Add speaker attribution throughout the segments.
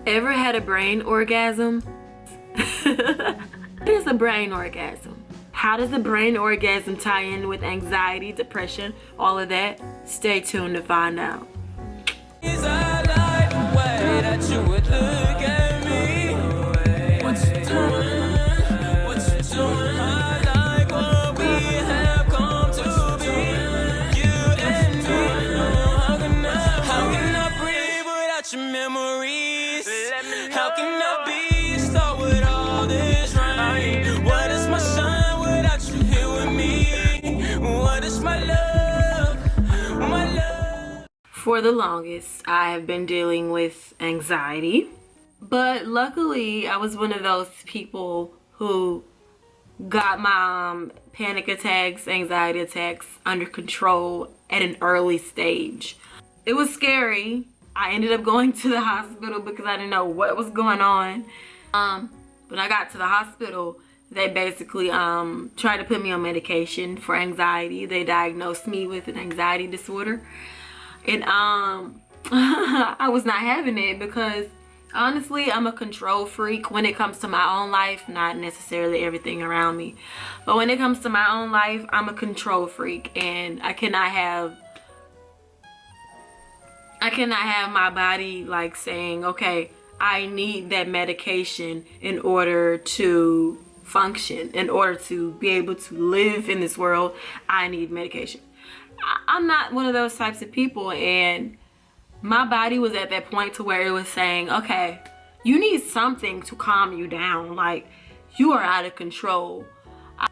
Speaker 1: Ever had a brain orgasm? What is a brain orgasm? How does a brain orgasm tie in with anxiety, depression, all of that? Stay tuned to find out.
Speaker 2: How can I be start with all this rain? What is my shine without you here with me? What is my love? My love.
Speaker 1: For the longest, I have been dealing with anxiety, but luckily I was one of those people who got my panic attacks, anxiety attacks under control at an early stage. It was scary. I ended up going to the hospital because I didn't know what was going on. When I got to the hospital, they basically tried to put me on medication for anxiety. They diagnosed me with an anxiety disorder. And I was not having it because honestly, I'm a control freak when it comes to my own life, not necessarily everything around me. But when it comes to my own life, I'm a control freak, and I cannot have my body like saying, okay, I need that medication in order to function, in order to be able to live in this world. I need medication. I'm not one of those types of people, and my body was at that point to where it was saying, okay, you need something to calm you down. Like, you are out of control. Was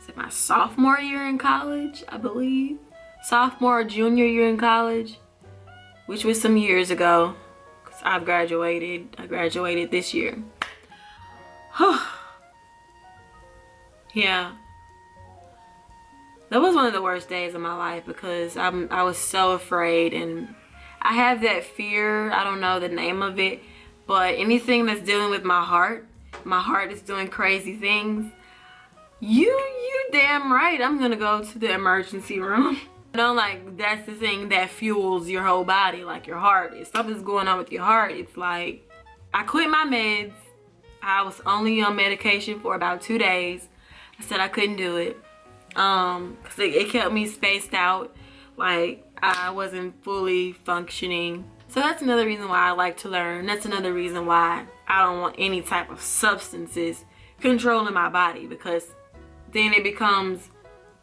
Speaker 1: it my sophomore year in college, I believe? Sophomore or junior year in college, which was some years ago, because I graduated this year. Yeah. That was one of the worst days of my life because I was so afraid, and I have that fear. I don't know the name of it, but anything that's dealing with my heart is doing crazy things. You damn right I'm gonna go to the emergency room. You know, like, that's the thing that fuels your whole body, like your heart. If something's going on with your heart, it's like, I quit my meds. I was only on medication for about 2 days. I said I couldn't do it. Cause it kept me spaced out. Like, I wasn't fully functioning. So that's another reason why I like to learn. That's another reason why I don't want any type of substances controlling my body, because then it becomes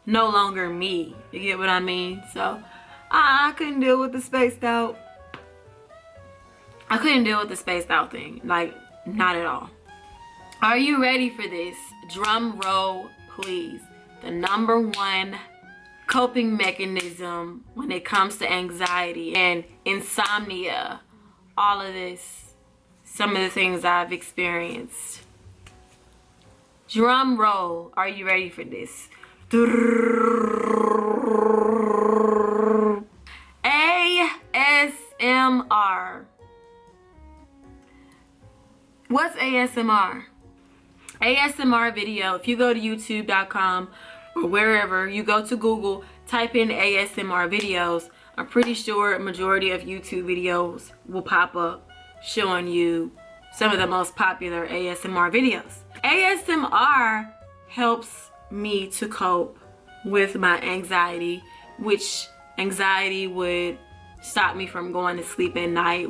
Speaker 1: no longer me. You get what I mean? So I couldn't deal with the spaced out. I couldn't deal with the spaced out thing. Like, not at all. Are you ready for this? Drum roll, please. The #1 coping mechanism when it comes to anxiety and insomnia. All of this. Some of the things I've experienced. Drum roll. Are you ready for this? ASMR. What's ASMR? ASMR video. If you go to youtube.com or wherever, you go to Google, type in ASMR videos, I'm pretty sure a majority of YouTube videos will pop up showing you some of the most popular ASMR videos. ASMR helps me to cope with my anxiety, which anxiety would stop me from going to sleep at night,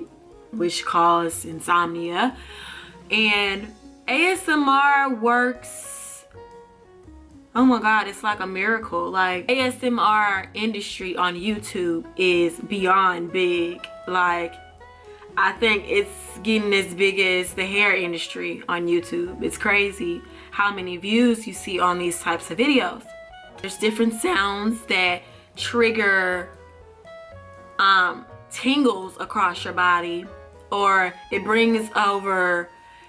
Speaker 1: which caused insomnia. And ASMR works, oh my god, it's like a miracle. Like, ASMR industry on YouTube is beyond big. Like, I think it's getting as big as the hair industry on YouTube. It's crazy how many views you see on these types of videos. There's different sounds that trigger tingles across your body, or it brings over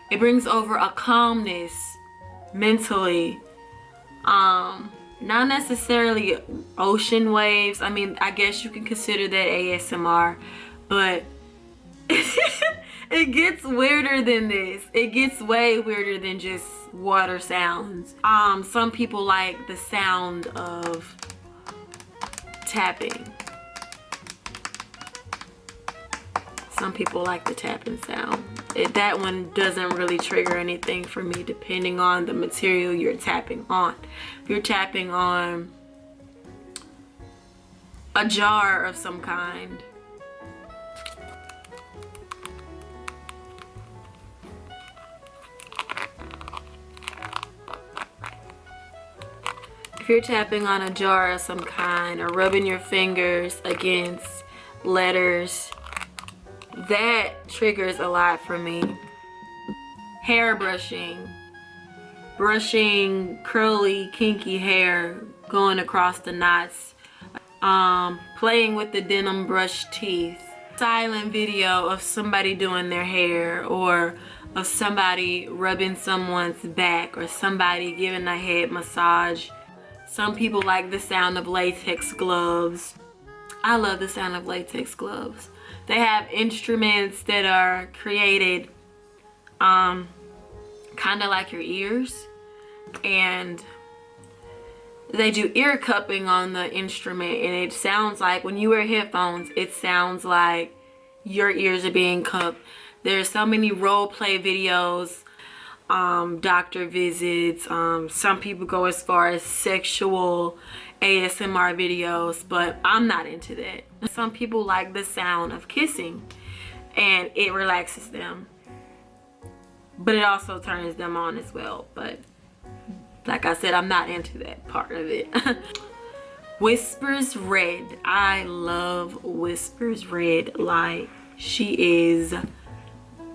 Speaker 1: a calmness mentally. Not necessarily ocean waves. I mean, I guess you can consider that ASMR, but it gets weirder than this. It gets way weirder than just water sounds. Some people like the sound of tapping. Some people like the tapping sound. That one doesn't really trigger anything for me depending on the material you're tapping on. If you're tapping on a jar of some kind, if you're tapping on a jar of some kind or rubbing your fingers against letters, that triggers a lot for me. Hair brushing, curly, kinky hair, going across the knots, playing with the denim brush teeth, silent video of somebody doing their hair, or of somebody rubbing someone's back, or somebody giving a head massage. Some people like the sound of latex gloves. I love the sound of latex gloves. They have instruments that are created kind of like your ears, and they do ear cupping on the instrument, and it sounds like, when you wear headphones, it sounds like your ears are being cupped. There's so many role play videos, doctor visits, some people go as far as sexual ASMR videos, but I'm not into that. Some people like the sound of kissing and it relaxes them, but it also turns them on as well. But like I said, I'm not into that part of it. Whispers Red. I love Whispers Red. Like, she is,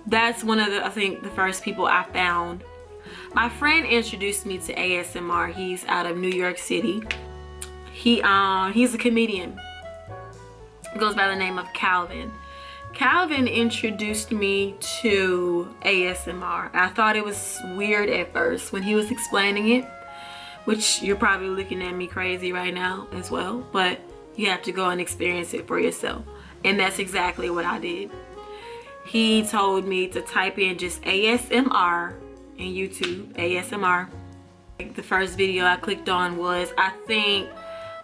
Speaker 1: that's one of the, I think, the first people I found. My friend introduced me to ASMR. He's out of New York City. He's a comedian. He goes by the name of Calvin. Calvin introduced me to ASMR. I thought it was weird at first when he was explaining it, which you're probably looking at me crazy right now as well, but you have to go and experience it for yourself. And that's exactly what I did. He told me to type in just ASMR in YouTube, ASMR. The first video I clicked on was, I think,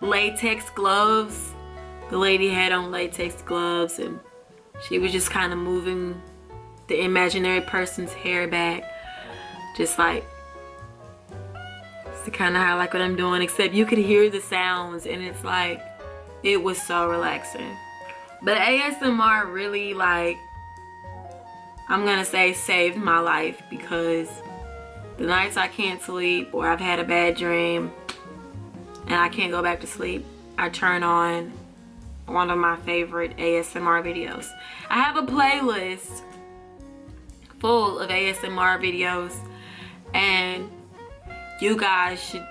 Speaker 1: latex gloves. The lady had on latex gloves and she was just kind of moving the imaginary person's hair back, just like, it's kind of how I like what I'm doing, except you could hear the sounds, and it's like, it was so relaxing. But ASMR really, like, I'm gonna say, saved my life, because the nights I can't sleep, or I've had a bad dream and I can't go back to sleep, I turn on one of my favorite ASMR videos. I have a playlist full of ASMR videos, and you guys should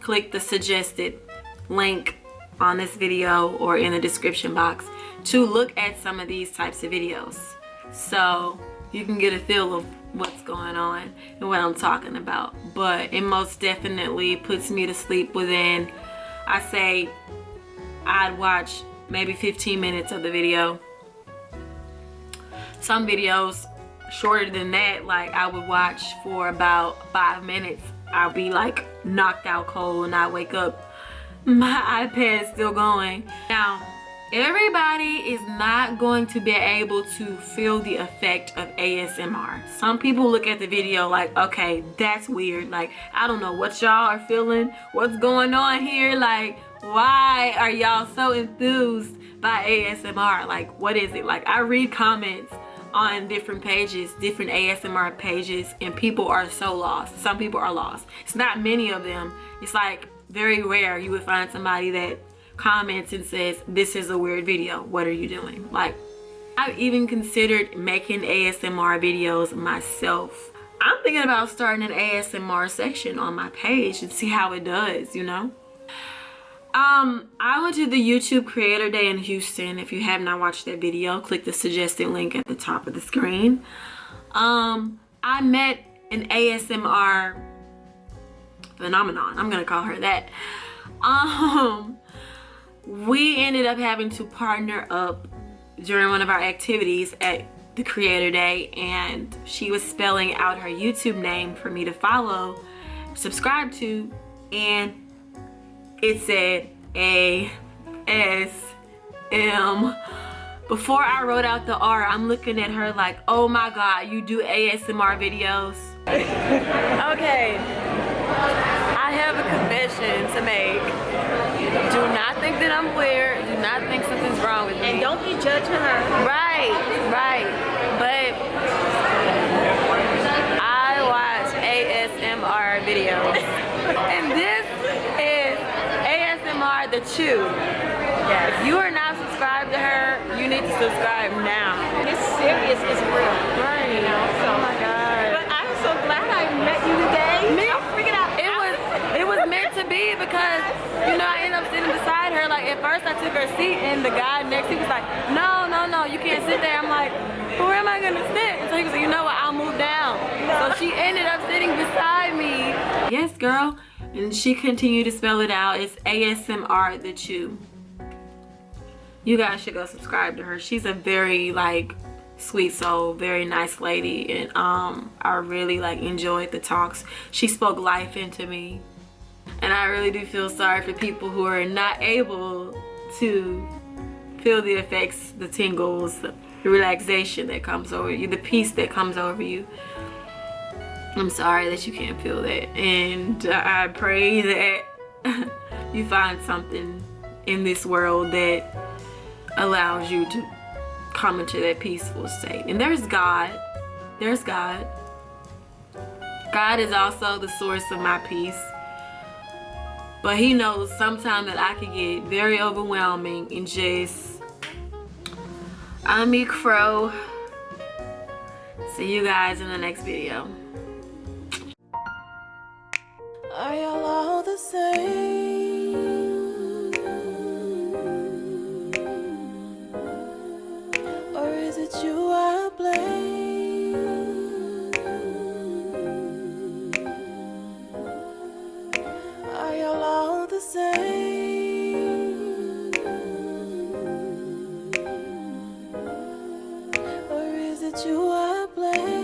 Speaker 1: click the suggested link on this video or in the description box to look at some of these types of videos, so you can get a feel of what's going on and what I'm talking about. But it most definitely puts me to sleep within, I say, I'd watch maybe 15 minutes of the video. Some videos shorter than that, like I would watch for about 5 minutes. I'll be like knocked out cold and I wake up, my iPad's still going. Now, everybody is not going to be able to feel the effect of ASMR. Some people look at the video like, okay, that's weird. Like, I don't know what y'all are feeling. What's going on here? Like, why are y'all so enthused by ASMR? Like, what is it? Like, I read comments on different pages, different ASMR pages, and people are so lost. Some people are lost. It's not many of them. It's like very rare you would find somebody that comments and says, this is a weird video, what are you doing? Like, I've even considered making ASMR videos myself. I'm thinking about starting an ASMR section on my page and see how it does, you know. I went to the YouTube Creator Day in Houston. If you have not watched that video, click the suggested link at the top of the screen. I met an ASMR phenomenon, I'm gonna call her that. We ended up having to partner up during one of our activities at the Creator Day, and she was spelling out her YouTube name for me to follow, subscribe to, and it said ASMR. Before I wrote out the R, I'm looking at her like, oh my God, you do ASMR videos? Okay, I have a confession to make. Do not think that I'm weird. Do not think something's wrong with me.
Speaker 3: And don't be judging her.
Speaker 1: Right, right. But I watch ASMR videos. And this is ASMR The Chew.
Speaker 3: Yes.
Speaker 1: If you are not subscribed to her, you need to subscribe now.
Speaker 3: It's serious, it's real.
Speaker 1: Right.
Speaker 3: You know, so.
Speaker 1: Oh my God.
Speaker 3: But I'm so glad I met you today.
Speaker 1: Me?
Speaker 3: I'm freaking out.
Speaker 1: It was meant to be because, you know, I ended up sitting beside her. Like, at first I took her seat and the guy next to me was like, no, you can't sit there. I'm like, well, where am I gonna sit? And so he was like, you know what, I'll move down. So she ended up sitting beside me. Yes, girl. And she continued to spell it out. It's ASMR The Chew. You guys should go subscribe to her. She's a very, like, sweet soul, very nice lady, and I really like enjoyed the talks. She spoke life into me, and I really do feel sorry for people who are not able to feel the effects, the tingles, the relaxation that comes over you, the peace that comes over you. I'm sorry that you can't feel that, and I pray that you find something in this world that allows you to come into that peaceful state. And there's God. There's God. God is also the source of my peace. But he knows sometimes that I can get very overwhelming and just... I'm MeekFro. See you guys in the next video.
Speaker 2: Are y'all all the same? Or is it you I blame? Are y'all all the same? Or is it you I blame?